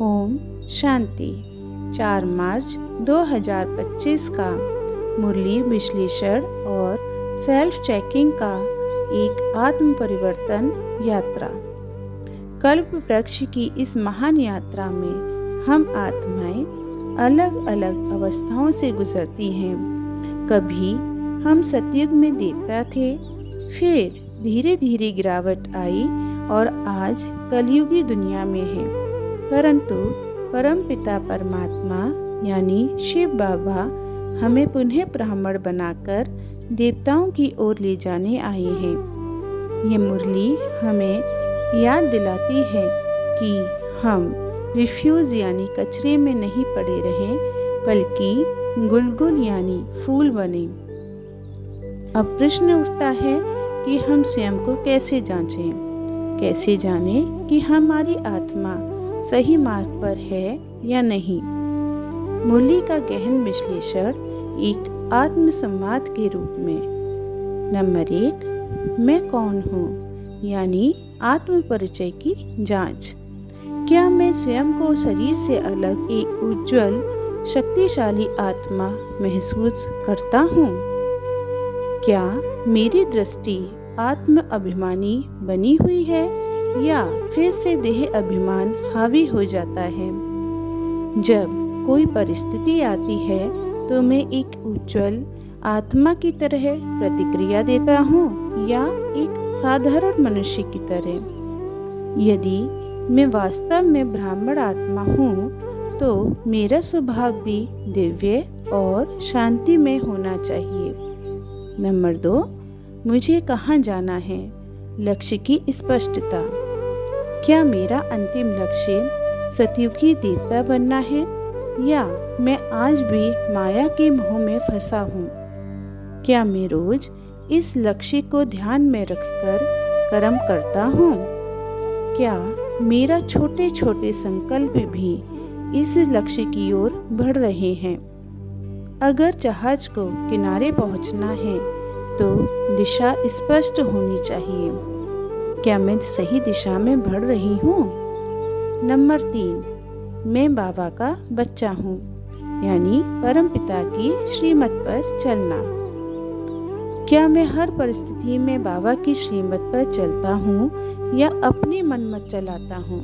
ओम शांति। 4 मार्च 2025 का मुरली विश्लेषण और सेल्फ चेकिंग का एक आत्म परिवर्तन यात्रा। कल्प वृक्ष की इस महान यात्रा में हम आत्माएं अलग अलग अवस्थाओं से गुजरती हैं। कभी हम सतयुग में देवता थे, फिर धीरे धीरे गिरावट आई और आज कलयुगी दुनिया में है। परंतु परमपिता परमात्मा यानी शिव बाबा हमें पुनः ब्राह्मण बनाकर देवताओं की ओर ले जाने आए हैं। ये मुरली हमें याद दिलाती है कि हम रिफ्यूज यानी कचरे में नहीं पड़े रहें, बल्कि गुलगुल यानी फूल बने। अब प्रश्न उठता है कि हम स्वयं को कैसे जांचें, कैसे जानें कि हमारी आत्मा सही मार्ग पर है या नहीं। मुरली का गहन विश्लेषण एक आत्मसंवाद के रूप में। नंबर 1, मैं कौन हूँ यानी आत्म परिचय की जांच। क्या मैं स्वयं को शरीर से अलग एक उज्जवल शक्तिशाली आत्मा महसूस करता हूँ? क्या मेरी दृष्टि आत्म अभिमानी बनी हुई है या फिर से देह अभिमान हावी हो जाता है? जब कोई परिस्थिति आती है तो मैं एक उज्जवल आत्मा की तरह प्रतिक्रिया देता हूँ या एक साधारण मनुष्य की तरह? यदि मैं वास्तव में ब्राह्मण आत्मा हूँ तो मेरा स्वभाव भी दिव्य और शांतिमय होना चाहिए। नंबर 2, मुझे कहाँ जाना है? लक्ष्य की स्पष्टता। क्या मेरा अंतिम लक्ष्य सतयुगी देवता बनना है या मैं आज भी माया के मोह में फंसा हूँ? क्या मैं रोज इस लक्ष्य को ध्यान में रखकर कर्म करता हूँ? क्या मेरा छोटे छोटे संकल्प भी इस लक्ष्य की ओर बढ़ रहे हैं? अगर जहाज को किनारे पहुँचना है तो दिशा स्पष्ट होनी चाहिए। क्या मैं सही दिशा में बढ़ रही हूँ? नंबर 3, मैं बाबा का बच्चा हूँ यानी परमपिता की श्रीमत पर चलना। क्या मैं हर परिस्थिति में बाबा की श्रीमत पर चलता हूँ या अपनी मनमत चलाता हूँ?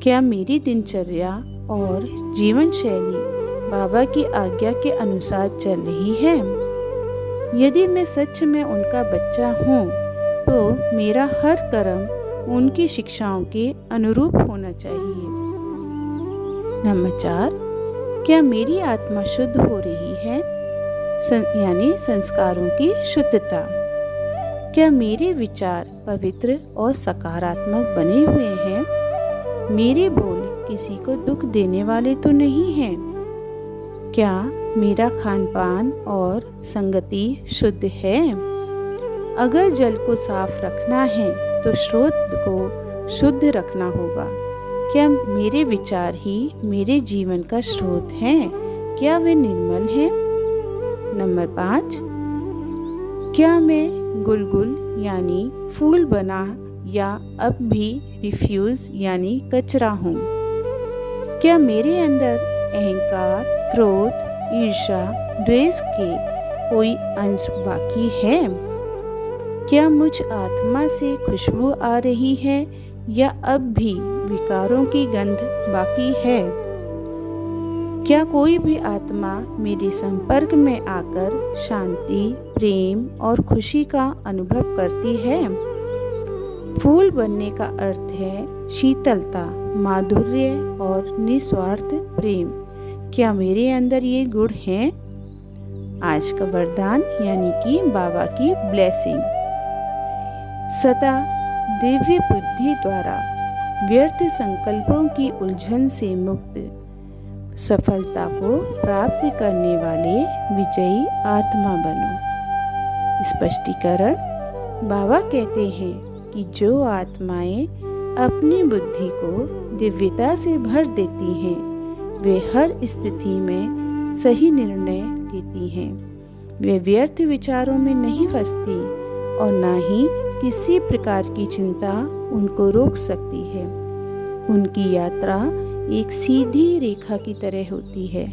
क्या मेरी दिनचर्या और जीवन शैली बाबा की आज्ञा के अनुसार चल रही है? यदि मैं सच में उनका बच्चा हूँ तो मेरा हर कर्म उनकी शिक्षाओं के अनुरूप होना चाहिए। नंबर 4, क्या मेरी आत्मा शुद्ध हो रही है यानी संस्कारों की शुद्धता? क्या मेरे विचार पवित्र और सकारात्मक बने हुए हैं? मेरे बोल किसी को दुख देने वाले तो नहीं हैं? क्या मेरा खान पान और संगति शुद्ध है? अगर जल को साफ रखना है तो स्रोत को शुद्ध रखना होगा। क्या मेरे विचार ही मेरे जीवन का स्रोत हैं? क्या वे निर्मल हैं? नंबर 5, क्या मैं गुलगुल यानी फूल बना या अब भी रिफ्यूज यानी कचरा हूँ? क्या मेरे अंदर अहंकार, क्रोध, ईर्ष्या, द्वेष के कोई अंश बाकी है? क्या मुझ आत्मा से खुशबू आ रही है या अब भी विकारों की गंध बाकी है? क्या कोई भी आत्मा मेरे संपर्क में आकर शांति, प्रेम और खुशी का अनुभव करती है? फूल बनने का अर्थ है शीतलता, माधुर्य और निस्वार्थ प्रेम। क्या मेरे अंदर ये गुण हैं? आज का वरदान यानी कि बाबा की ब्लेसिंग। सदा दिव्य बुद्धि द्वारा व्यर्थ संकल्पों की उलझन से मुक्त सफलता को प्राप्त करने वाले विजयी आत्मा बनो। स्पष्टीकरण। बाबा कहते हैं कि जो आत्माएं अपनी बुद्धि को दिव्यता से भर देती हैं वे हर स्थिति में सही निर्णय लेती हैं। वे व्यर्थ विचारों में नहीं फंसती और न ही किसी प्रकार की चिंता उनको रोक सकती है। उनकी यात्रा एक सीधी रेखा की तरह होती है,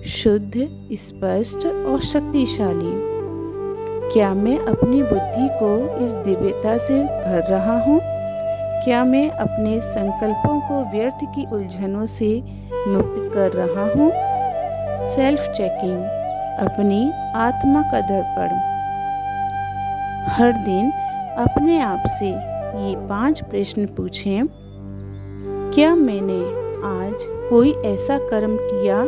शुद्ध, स्पष्ट और शक्तिशाली। क्या मैं अपनी बुद्धि को इस दिव्यता से भर रहा हूँ? क्या मैं अपने संकल्पों को व्यर्थ की उलझनों से मुक्त कर रहा हूँ? सेल्फ चेकिंग, अपनी आत्मा का दर्पण। हर दिन अपने आप से ये 5 प्रश्न पूछें। क्या मैंने आज कोई ऐसा कर्म किया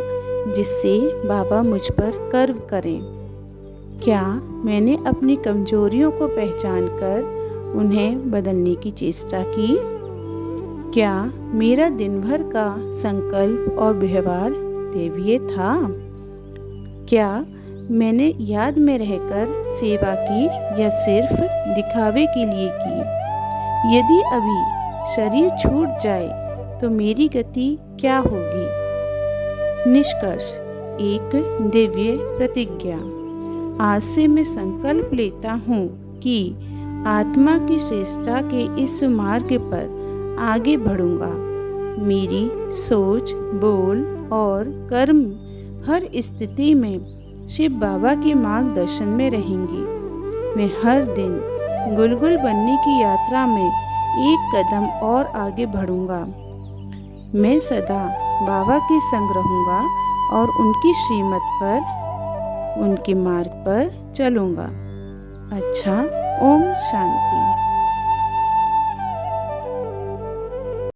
जिससे बाबा मुझ पर गर्व करें? क्या मैंने अपनी कमजोरियों को पहचानकर उन्हें बदलने की चेष्टा की? क्या मेरा दिन भर का संकल्प और व्यवहार दैवीय था? क्या मैंने याद में रहकर सेवा की या सिर्फ दिखावे के लिए की? यदि अभी शरीर छूट जाए तो मेरी गति क्या होगी? निष्कर्ष, एक दिव्य प्रतिज्ञा। आज से मैं संकल्प लेता हूँ कि आत्मा की श्रेष्ठता के इस मार्ग पर आगे बढ़ूंगा। मेरी सोच, बोल और कर्म हर स्थिति में शिव बाबा के मार्गदर्शन में रहेंगी। मैं हर दिन गुलगुल बनने की यात्रा में एक कदम और आगे बढ़ूंगा। मैं सदा बाबा के संग रहूंगा और उनकी श्रीमत पर, उनके मार्ग पर चलूंगा। अच्छा, ओम शांति।